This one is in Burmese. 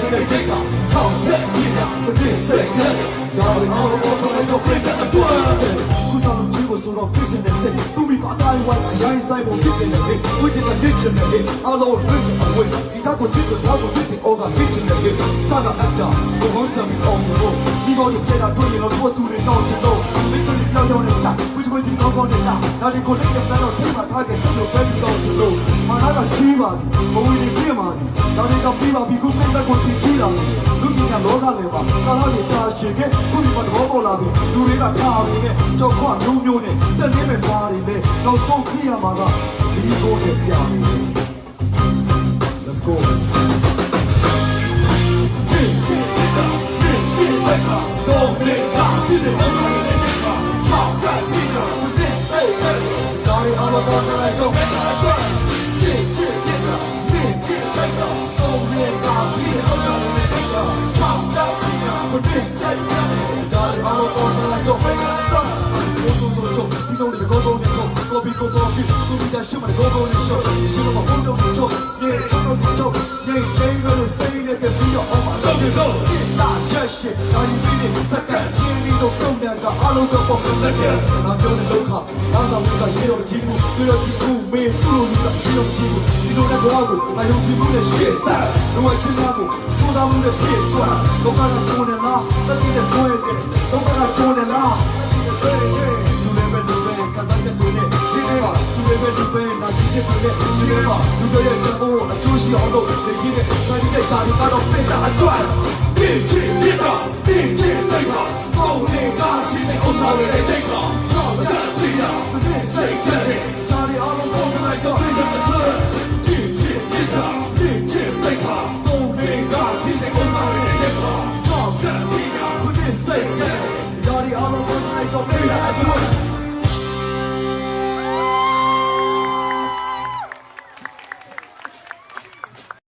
的这个超越力量不对谁的要为好我所来就会的多不少人结果说到非常的深都没把大一万压一塞我这边的黑我这个认真的黑阿罗认识的黑其他国这个他国这边我个认真的黑三个安家我好生命好我你把就给他对了说土里闹起喽每个人要要的家为什么今高高的大那你国内的难道听嘛他给生活跟你闹起喽马那个鸡嘛我为你变嘛那你个比嘛比国内的国地鸡了လူကြီးကလောကလည်းပါကာလာတွေတာရှင်ခဲ့ခုဒီမှာတော့ပေါ်လာပြီလူတွေကထားနေနဲ့ကြောက်ခွမျိုးမျိုးနဲ့တက်နေမဲ့ပါတွေနဲ့နောက်ဆုံးကြည့်ရမှာကဒီကိုနဲ့ပြနေ Let's go တော့လေကစီးတဲ့ဘောလုံးတွေနဲ့ကချောက်ကန်ပြီးတော့တဲ့စိတ်နဲ့ဒါရီအလောပေါ်ဆိုင်တော့ပဲတော့ချစ်ချစ်ပြတာမင်းချစ်လိုက်တော့တော့လေကစီးတဲ့ဘောလုံးတွေနဲ့ကချောက်ကန်ပြီးတော့တဲ့စိတ်နဲ့ဒါရီအလောပေါ်ဆိုင်တော့ပဲတော့我说说就你努力的高高的就高比高高比努力在什么的高高的手什么风中的就你什么的就你谁个都谁的跟比较好嘛都别走一大这些让你比你才敢心里都更两个阿鲁的我跟那天那就能都靠马上我个也有进步为了进步没不如你的也有进步你都那个阿鲁还有进步的现在如果进步出咱们的撇算都看他多年了那今天所有的都看他多年了对对လူတွေပဲလူပဲကစားချက်တွေနဲ့ရှင်းနေပါလူတွေပဲလူပဲနာကြည့်ချက်တွေနဲ့ရှင်းနေပါလူတွေရဲ့တဘောအကျိုးရှိအောင်လို့နေချင်းနဲ့စာရင်းနဲ့ဂျာရီကတော့ပိတ်တာအကျွမ်းပြည့်ချစ်